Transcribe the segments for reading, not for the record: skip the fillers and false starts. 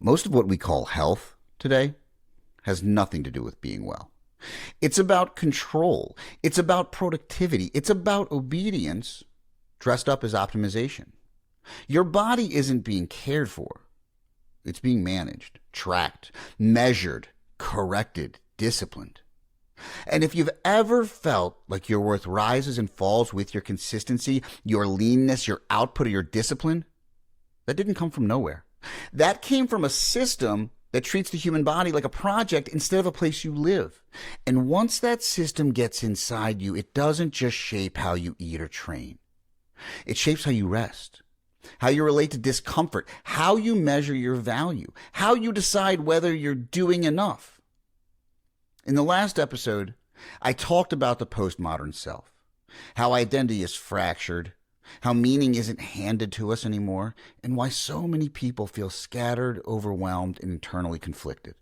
Most of what we call health today has nothing to do with being well. It's about control. It's about productivity. It's about obedience dressed up as optimization. Your body isn't being cared for. It's being managed, tracked, measured, corrected, disciplined. And if you've ever felt like your worth rises and falls with your consistency, your leanness, your output, or your discipline, that didn't come from nowhere. That came from a system that treats the human body like a project instead of a place you live. And once that system gets inside you, it doesn't just shape how you eat or train. It shapes how you rest, how you relate to discomfort, how you measure your value, how you decide whether you're doing enough. In the last episode, I talked about the postmodern self, how identity is fractured, how meaning isn't handed to us anymore, and why so many people feel scattered, overwhelmed, and internally conflicted.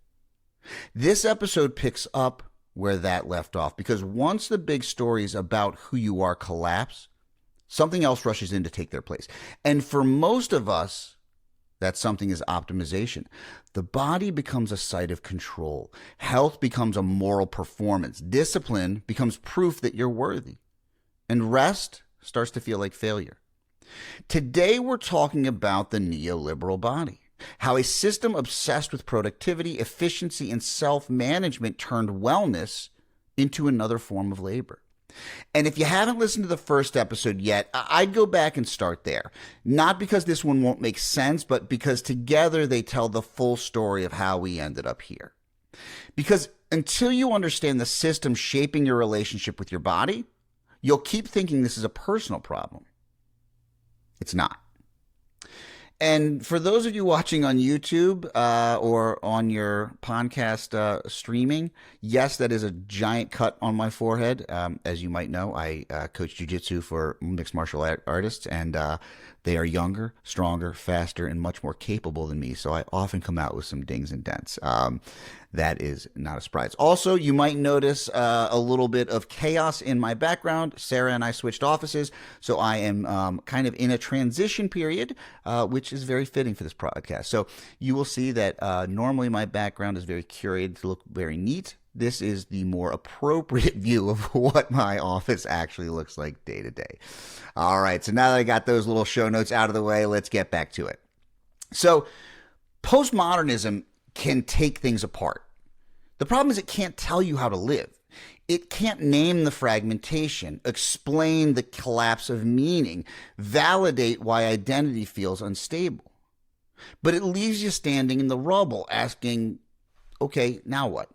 This episode picks up where that left off, because once the big stories about who you are collapse, something else rushes in to take their place. And for most of us, that something is optimization. The body becomes a site of control. Health becomes a moral performance. Discipline becomes proof that you're worthy. And rest starts to feel like failure. Today, we're talking about the neoliberal body, how a system obsessed with productivity, efficiency, and self-management turned wellness into another form of labor. And if you haven't listened to the first episode yet, I'd go back and start there. Not because this one won't make sense, but because together they tell the full story of how we ended up here. Because until you understand the system shaping your relationship with your body, you'll keep thinking this is a personal problem. It's not. And for those of you watching on YouTube or on your podcast streaming, yes, that is a giant cut on my forehead. As you might know, I coach jiu-jitsu for mixed martial artists, and they are younger, stronger, faster, and much more capable than me. So I often come out with some dings and dents. That is not a surprise. Also, you might notice a little bit of chaos in my background. Sarah and I switched offices, so I am kind of in a transition period, which is very fitting for this podcast. So you will see that normally my background is very curated to look very neat. This is the more appropriate view of what my office actually looks like day to day. All right, so now that I got those little show notes out of the way, let's get back to it. So postmodernism can take things apart. The problem is it can't tell you how to live. It can't name the fragmentation, explain the collapse of meaning, validate why identity feels unstable. But it leaves you standing in the rubble asking, okay, now what?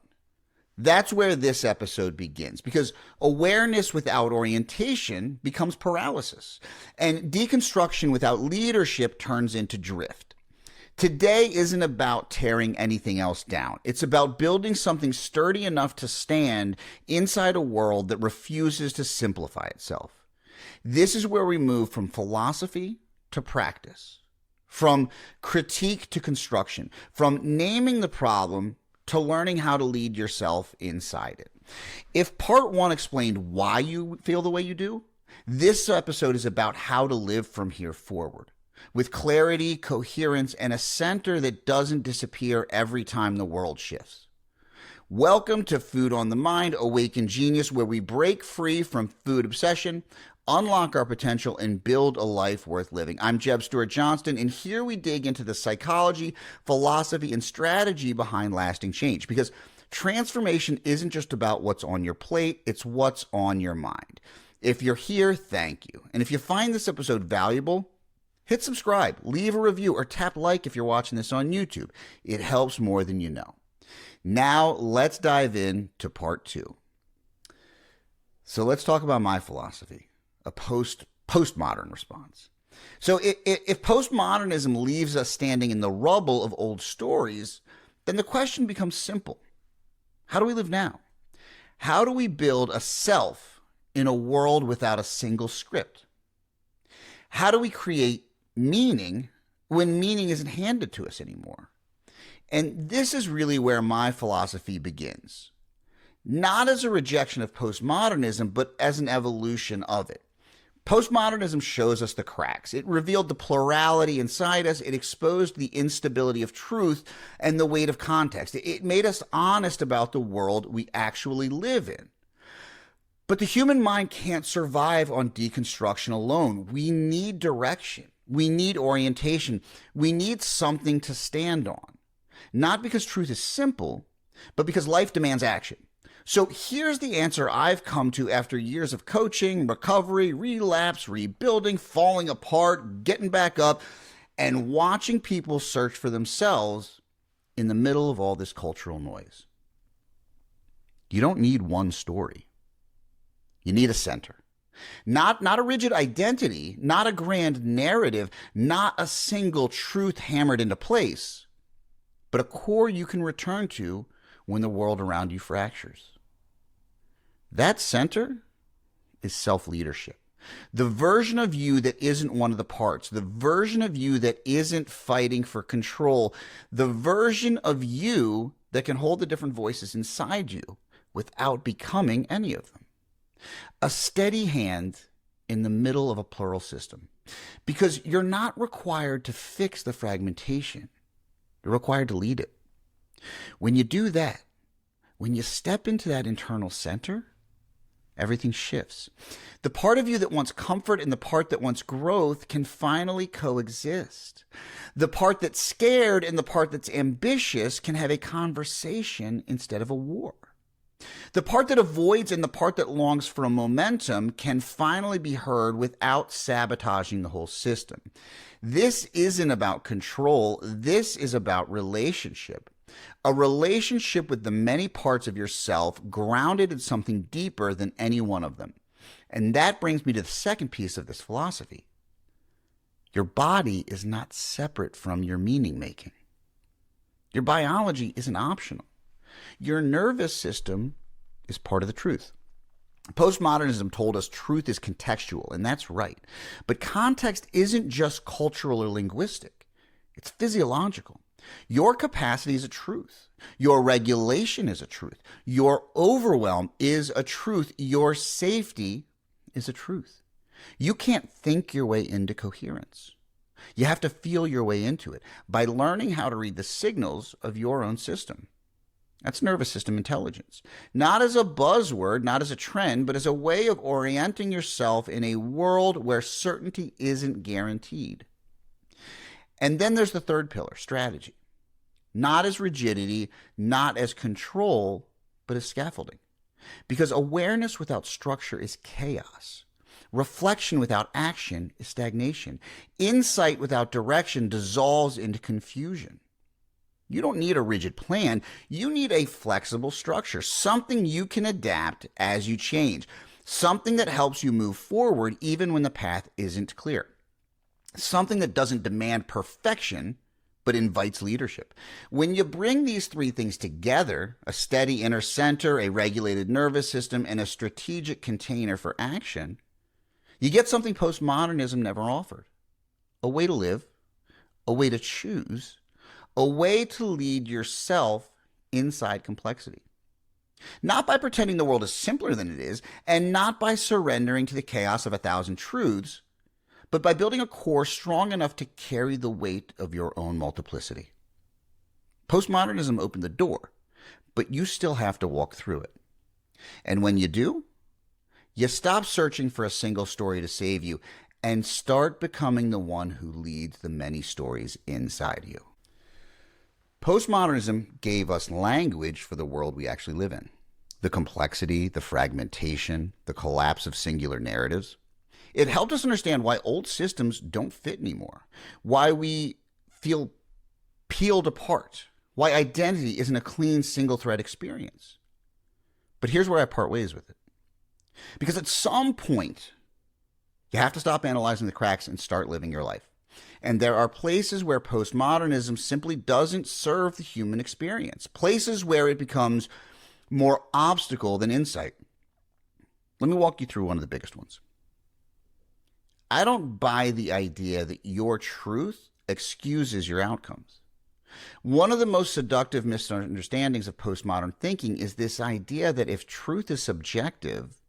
That's where this episode begins, because awareness without orientation becomes paralysis, and deconstruction without leadership turns into drift. Today isn't about tearing anything else down. It's about building something sturdy enough to stand inside a world that refuses to simplify itself. This is where we move from philosophy to practice, from critique to construction, from naming the problem to learning how to lead yourself inside it. If part one explained why you feel the way you do, this episode is about how to live from here forward, with clarity, coherence, and a center that doesn't disappear every time the world shifts. Welcome to Food on the Mind, Awaken Genius, where we break free from food obsession, unlock our potential, and build a life worth living. I'm Jeb Stuart Johnston, and here we dig into the psychology, philosophy, and strategy behind lasting change, because transformation isn't just about what's on your plate, it's what's on your mind. If you're here, thank you. And if you find this episode valuable, hit subscribe, leave a review, or tap like if you're watching this on YouTube. It helps more than you know. Now, let's dive into part two. So let's talk about my philosophy, a postmodern response. So if postmodernism leaves us standing in the rubble of old stories, then the question becomes simple. How do we live now? How do we build a self in a world without a single script? How do we create meaning when meaning isn't handed to us anymore? And this is really where my philosophy begins. Not as a rejection of postmodernism, but as an evolution of it. Postmodernism shows us the cracks. It revealed the plurality inside us. It exposed the instability of truth and the weight of context. It made us honest about the world we actually live in. But the human mind can't survive on deconstruction alone. We need direction. We need orientation. We need something to stand on. Not because truth is simple, but because life demands action. So here's the answer I've come to after years of coaching, recovery, relapse, rebuilding, falling apart, getting back up, and watching people search for themselves in the middle of all this cultural noise. You don't need one story. You need a center. Not a rigid identity, not a grand narrative, not a single truth hammered into place, but a core you can return to when the world around you fractures. That center is self-leadership. The version of you that isn't one of the parts, the version of you that isn't fighting for control, the version of you that can hold the different voices inside you without becoming any of them. A steady hand in the middle of a plural system. Because you're not required to fix the fragmentation. You're required to lead it. When you do that, when you step into that internal center, everything shifts. The part of you that wants comfort and the part that wants growth can finally coexist. The part that's scared and the part that's ambitious can have a conversation instead of a war. The part that avoids and the part that longs for a momentum can finally be heard without sabotaging the whole system. This isn't about control. This is about relationship. A relationship with the many parts of yourself grounded in something deeper than any one of them. And that brings me to the second piece of this philosophy. Your body is not separate from your meaning making. Your biology isn't optional. Your nervous system is part of the truth. Postmodernism told us truth is contextual, and that's right. But context isn't just cultural or linguistic. It's physiological. Your capacity is a truth. Your regulation is a truth. Your overwhelm is a truth. Your safety is a truth. You can't think your way into coherence. You have to feel your way into it by learning how to read the signals of your own system. That's nervous system intelligence. Not as a buzzword, not as a trend, but as a way of orienting yourself in a world where certainty isn't guaranteed. And then there's the third pillar, strategy. Not as rigidity, not as control, but as scaffolding. Because awareness without structure is chaos. Reflection without action is stagnation. Insight without direction dissolves into confusion. You don't need a rigid plan. You need a flexible structure, something you can adapt as you change, something that helps you move forward even when the path isn't clear, something that doesn't demand perfection but invites leadership. When you bring these three things together, a steady inner center, a regulated nervous system, and a strategic container for action, you get something postmodernism never offered. A way to live, a way to choose, a way to lead yourself inside complexity. Not by pretending the world is simpler than it is, and not by surrendering to the chaos of 1,000 truths, but by building a core strong enough to carry the weight of your own multiplicity. Postmodernism opened the door, but you still have to walk through it. And when you do, you stop searching for a single story to save you and start becoming the one who leads the many stories inside you. Postmodernism gave us language for the world we actually live in. The complexity, the fragmentation, the collapse of singular narratives. It helped us understand why old systems don't fit anymore, why we feel peeled apart, why identity isn't a clean single-thread experience. But here's where I part ways with it. Because at some point, you have to stop analyzing the cracks and start living your life. And there are places where postmodernism simply doesn't serve the human experience, places where it becomes more obstacle than insight. Let me walk you through one of the biggest ones. I don't buy the idea that your truth excuses your outcomes. One of the most seductive misunderstandings of postmodern thinking is this idea that if truth is subjective,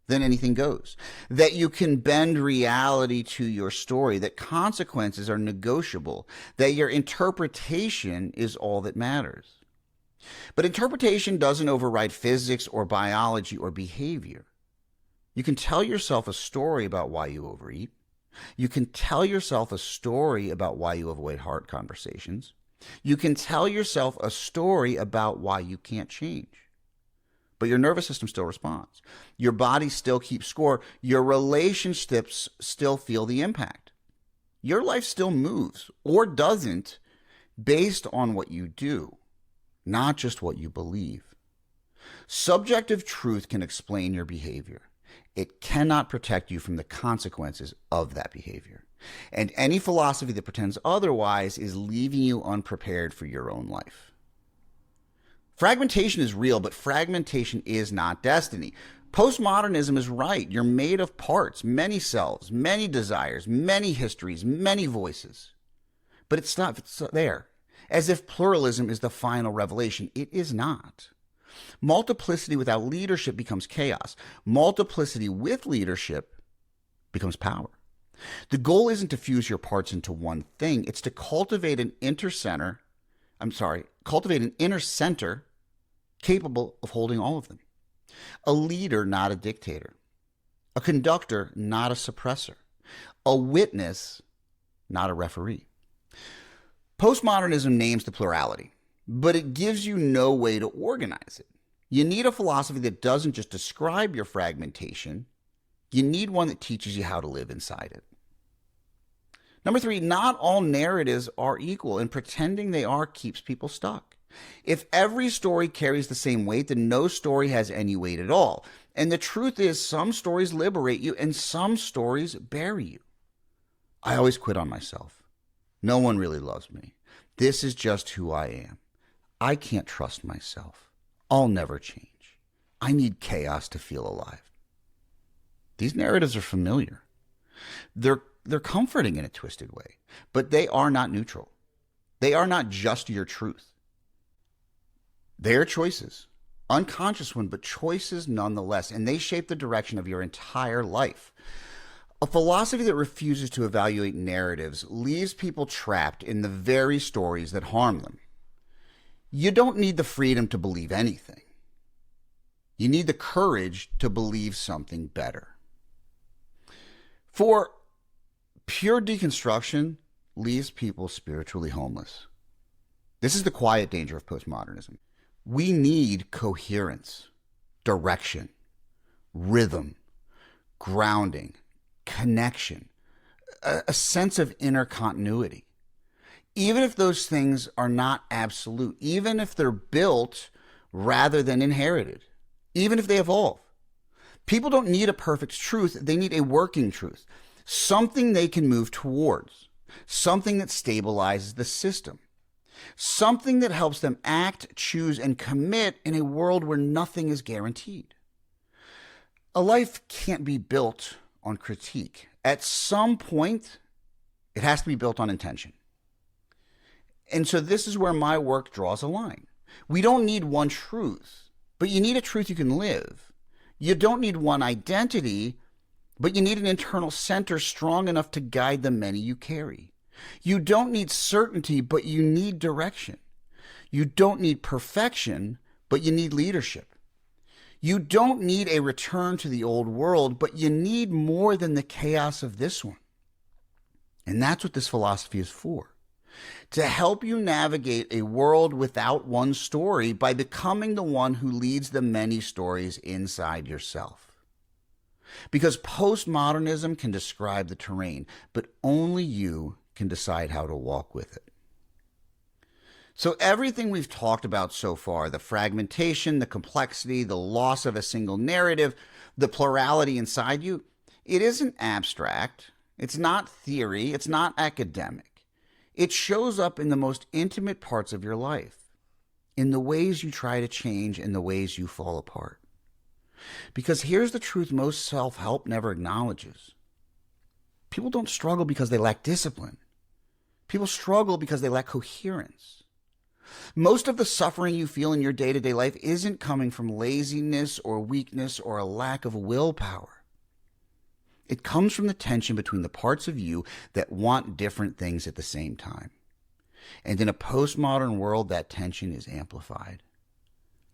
then anything goes. That you can bend reality to your story, that consequences are negotiable, that your interpretation is all that matters. But interpretation doesn't override physics or biology or behavior. You can tell yourself a story about why you overeat. You can tell yourself a story about why you avoid hard conversations. You can tell yourself a story about why you can't change. But your nervous system still responds. Your body still keeps score. Your relationships still feel the impact. Your life still moves, or doesn't, based on what you do, not just what you believe. Subjective truth can explain your behavior. It cannot protect you from the consequences of that behavior. And any philosophy that pretends otherwise is leaving you unprepared for your own life. Fragmentation is real, but fragmentation is not destiny. Postmodernism is right. You're made of parts, many selves, many desires, many histories, many voices. But it's there. As if pluralism is the final revelation. It is not. Multiplicity without leadership becomes chaos. Multiplicity with leadership becomes power. The goal isn't to fuse your parts into one thing. It's to cultivate an inner center capable of holding all of them. A leader, not a dictator. A conductor, not a suppressor. A witness, not a referee. Postmodernism names the plurality, but it gives you no way to organize it. You need a philosophy that doesn't just describe your fragmentation. You need one that teaches you how to live inside it. Number 3, not all narratives are equal, and pretending they are keeps people stuck. If every story carries the same weight, then no story has any weight at all. And the truth is, some stories liberate you and some stories bury you. I always quit on myself. No one really loves me. This is just who I am. I can't trust myself. I'll never change. I need chaos to feel alive. These narratives are familiar. They're comforting in a twisted way, but they are not neutral. They are not just your truth. They are choices, unconscious ones, but choices nonetheless, and they shape the direction of your entire life. A philosophy that refuses to evaluate narratives leaves people trapped in the very stories that harm them. You don't need the freedom to believe anything. You need the courage to believe something better. For pure deconstruction leaves people spiritually homeless. This is the quiet danger of postmodernism. We need coherence, direction, rhythm, grounding, connection, a sense of inner continuity. Even if those things are not absolute, even if they're built rather than inherited, even if they evolve. People don't need a perfect truth, they need a working truth, something they can move towards, something that stabilizes the system, something that helps them act, choose, and commit in a world where nothing is guaranteed. A life can't be built on critique. At some point, it has to be built on intention. And so this is where my work draws a line. We don't need one truth, but you need a truth you can live. You don't need one identity, but you need an internal center strong enough to guide the many you carry. You don't need certainty, but you need direction. You don't need perfection, but you need leadership. You don't need a return to the old world, but you need more than the chaos of this one. And that's what this philosophy is for. To help you navigate a world without one story by becoming the one who leads the many stories inside yourself. Because postmodernism can describe the terrain, but only you can decide how to walk with it. So everything we've talked about so far, the fragmentation, the complexity, the loss of a single narrative, the plurality inside you, it isn't abstract, it's not theory, it's not academic. It shows up in the most intimate parts of your life, in the ways you try to change, in the ways you fall apart. Because here's the truth most self-help never acknowledges. People don't struggle because they lack discipline. People struggle because they lack coherence. Most of the suffering you feel in your day-to-day life isn't coming from laziness or weakness or a lack of willpower. It comes from the tension between the parts of you that want different things at the same time. And in a postmodern world, that tension is amplified.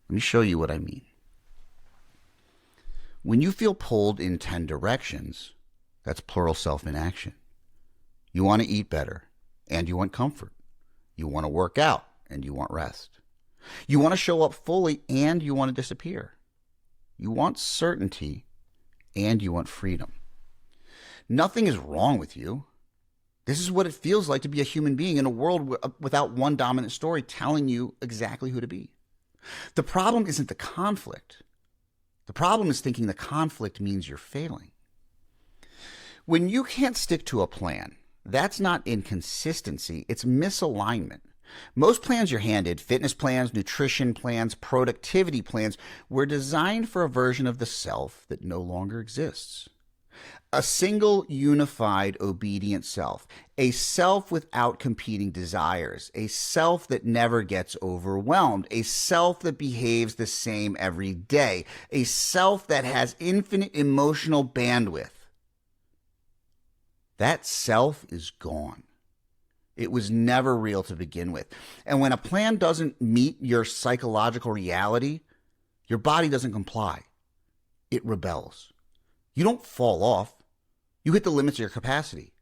Let me show you what I mean. When you feel pulled in 10 directions, that's plural self in action. You want to eat better, and you want comfort. You want to work out, and you want rest. You want to show up fully, and you want to disappear. You want certainty, and you want freedom. Nothing is wrong with you. This is what it feels like to be a human being in a world without one dominant story telling you exactly who to be. The problem isn't the conflict. The problem is thinking the conflict means you're failing. When you can't stick to a plan, that's not inconsistency, it's misalignment. Most plans you're handed, fitness plans, nutrition plans, productivity plans, were designed for a version of the self that no longer exists. A single, unified, obedient self. A self without competing desires. A self that never gets overwhelmed. A self that behaves the same every day. A self that has infinite emotional bandwidth. That self is gone. It was never real to begin with. And when a plan doesn't meet your psychological reality, your body doesn't comply. It rebels. You don't fall off. You hit the limits of your capacity.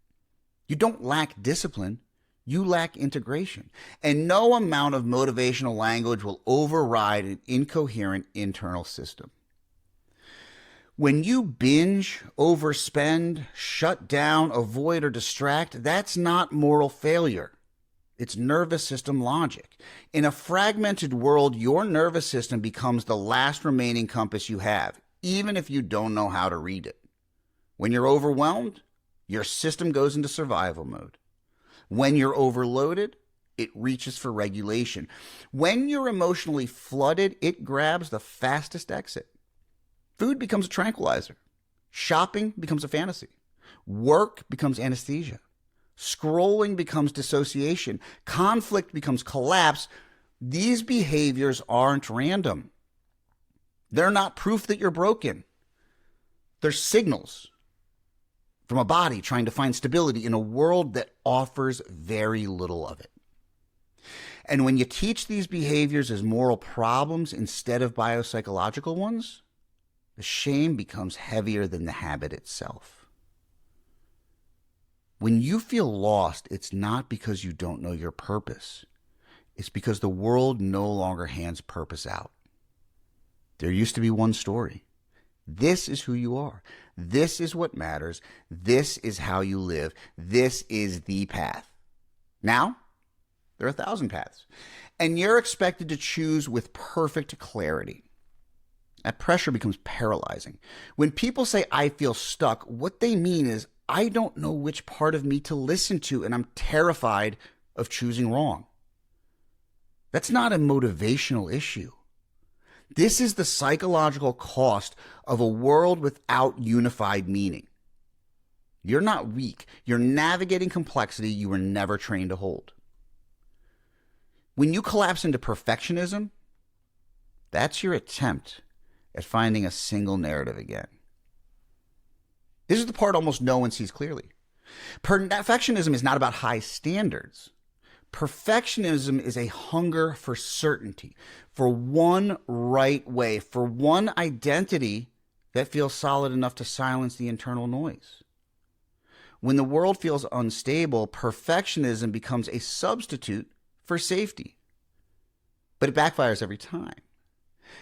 You don't lack discipline. You lack integration. And no amount of motivational language will override an incoherent internal system. When you binge, overspend, shut down, avoid, or distract, that's not moral failure. It's nervous system logic. In a fragmented world, your nervous system becomes the last remaining compass you have, even if you don't know how to read it. When you're overwhelmed, your system goes into survival mode. When you're overloaded, it reaches for regulation. When you're emotionally flooded, it grabs the fastest exit. Food becomes a tranquilizer. Shopping becomes a fantasy. Work becomes anesthesia. Scrolling becomes dissociation. Conflict becomes collapse. These behaviors aren't random. They're not proof that you're broken. They're signals from a body trying to find stability in a world that offers very little of it. And when you teach these behaviors as moral problems instead of biopsychological ones, the shame becomes heavier than the habit itself. When you feel lost, it's not because you don't know your purpose. It's because the world no longer hands purpose out. There used to be one story. This is who you are. This is what matters. This is how you live. This is the path. Now, there are 1,000 paths. And you're expected to choose with perfect clarity. That pressure becomes paralyzing. When people say, I feel stuck, what they mean is, I don't know which part of me to listen to, and I'm terrified of choosing wrong. That's not a motivational issue. This is the psychological cost of a world without unified meaning. You're not weak. You're navigating complexity you were never trained to hold. When you collapse into perfectionism, that's your attempt at finding a single narrative again. This is the part almost no one sees clearly. Perfectionism is not about high standards. Perfectionism is a hunger for certainty, for one right way, for one identity that feels solid enough to silence the internal noise. When the world feels unstable, perfectionism becomes a substitute for safety. But it backfires every time.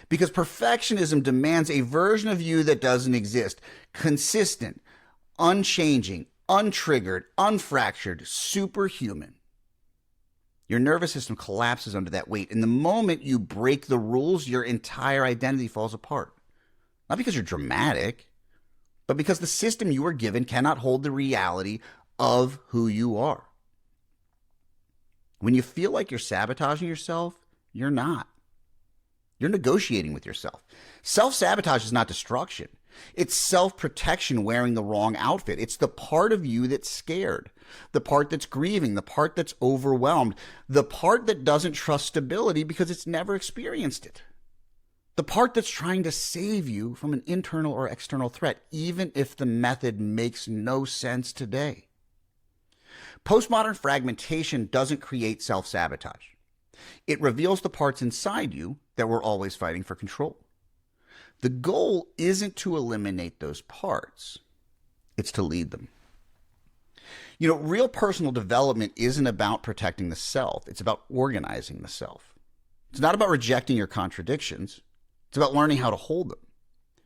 Because perfectionism demands a version of you that doesn't exist. Consistent, unchanging, untriggered, unfractured, superhuman. Your nervous system collapses under that weight. And the moment you break the rules, your entire identity falls apart. Not because you're dramatic, but because the system you were given cannot hold the reality of who you are. When you feel like you're sabotaging yourself, you're not. You're negotiating with yourself. Self-sabotage is not destruction. It's self-protection wearing the wrong outfit. It's the part of you that's scared. the part that's grieving, the part that's overwhelmed, the part that doesn't trust stability because it's never experienced it, the part that's trying to save you from an internal or external threat, even if the method makes no sense today. Postmodern fragmentation doesn't create self-sabotage. It reveals the parts inside you that were always fighting for control. The goal isn't to eliminate those parts. It's to lead them. Real personal development isn't about protecting the self. It's about organizing the self. It's not about rejecting your contradictions. It's about learning how to hold them.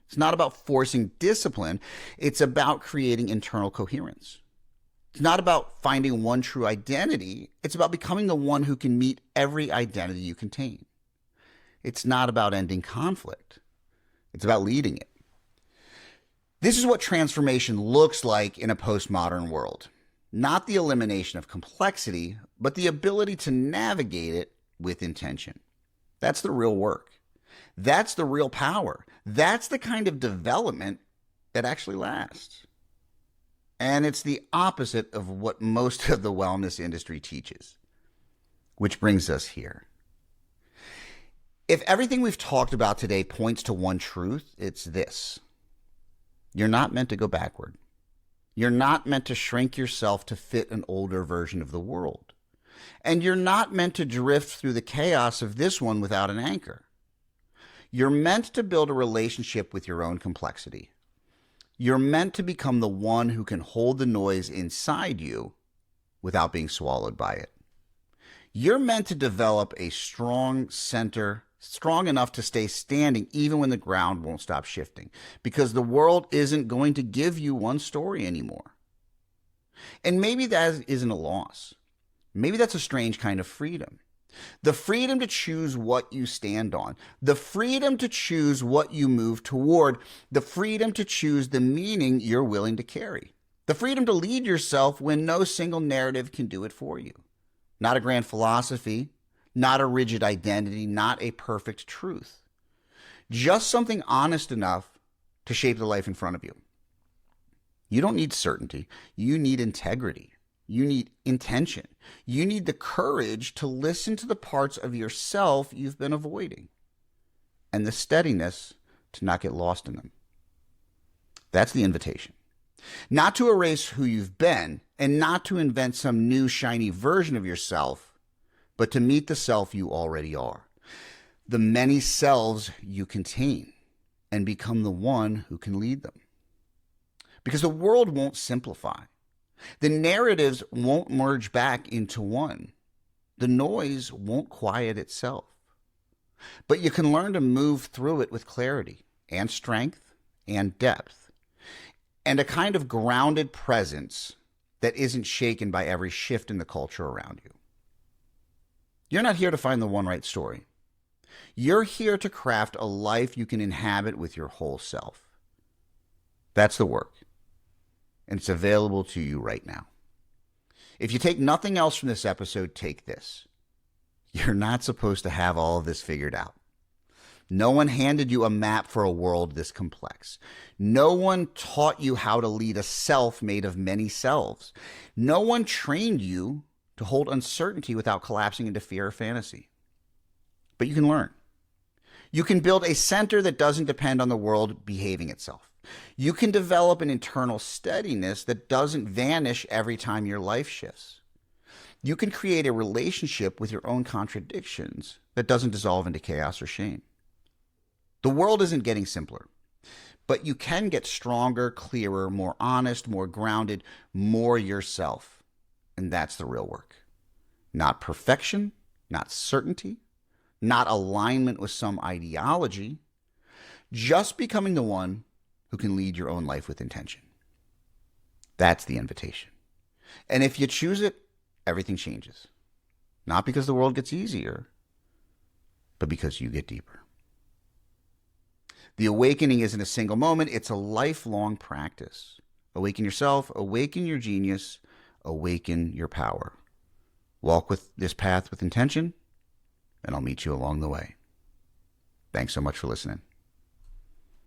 It's not about forcing discipline. It's about creating internal coherence. It's not about finding one true identity. It's about becoming the one who can meet every identity you contain. It's not about ending conflict. It's about leading it. This is what transformation looks like in a postmodern world. Not the elimination of complexity, but the ability to navigate it with intention. That's the real work. That's the real power. That's the kind of development that actually lasts. And it's the opposite of what most of the wellness industry teaches. Which brings us here. If everything we've talked about today points to one truth, it's this. You're not meant to go backward. You're not meant to shrink yourself to fit an older version of the world. And you're not meant to drift through the chaos of this one without an anchor. You're meant to build a relationship with your own complexity. You're meant to become the one who can hold the noise inside you without being swallowed by it. You're meant to develop a strong center, strong enough to stay standing even when the ground won't stop shifting, because the world isn't going to give you one story anymore. And maybe that isn't a loss. Maybe that's a strange kind of freedom. The freedom to choose what you stand on, the freedom to choose what you move toward, the freedom to choose the meaning you're willing to carry, the freedom to lead yourself when no single narrative can do it for you. Not a grand philosophy, not a rigid identity, not a perfect truth. Just something honest enough to shape the life in front of you. You don't need certainty. You need integrity. You need intention. You need the courage to listen to the parts of yourself you've been avoiding, and the steadiness to not get lost in them. That's the invitation. Not to erase who you've been, and not to invent some new shiny version of yourself, but to meet the self you already are, the many selves you contain, and become the one who can lead them. Because the world won't simplify. The narratives won't merge back into one. The noise won't quiet itself. But you can learn to move through it with clarity and strength and depth, and a kind of grounded presence that isn't shaken by every shift in the culture around you. You're not here to find the one right story. You're here to craft a life you can inhabit with your whole self. That's the work. And it's available to you right now. If you take nothing else from this episode, take this. You're not supposed to have all of this figured out. No one handed you a map for a world this complex. No one taught you how to lead a self made of many selves. No one trained you to hold uncertainty without collapsing into fear or fantasy. But you can learn. You can build a center that doesn't depend on the world behaving itself. You can develop an internal steadiness that doesn't vanish every time your life shifts. You can create a relationship with your own contradictions that doesn't dissolve into chaos or shame. The world isn't getting simpler, but you can get stronger, clearer, more honest, more grounded, more yourself. And that's the real work. Not perfection, not certainty, not alignment with some ideology, just becoming the one who can lead your own life with intention. That's the invitation. And if you choose it, everything changes. Not because the world gets easier, but because you get deeper. The awakening isn't a single moment, it's a lifelong practice. Awaken yourself, awaken your genius, awaken your power. Walk with this path with intention, and I'll meet you along the way. Thanks so much for listening.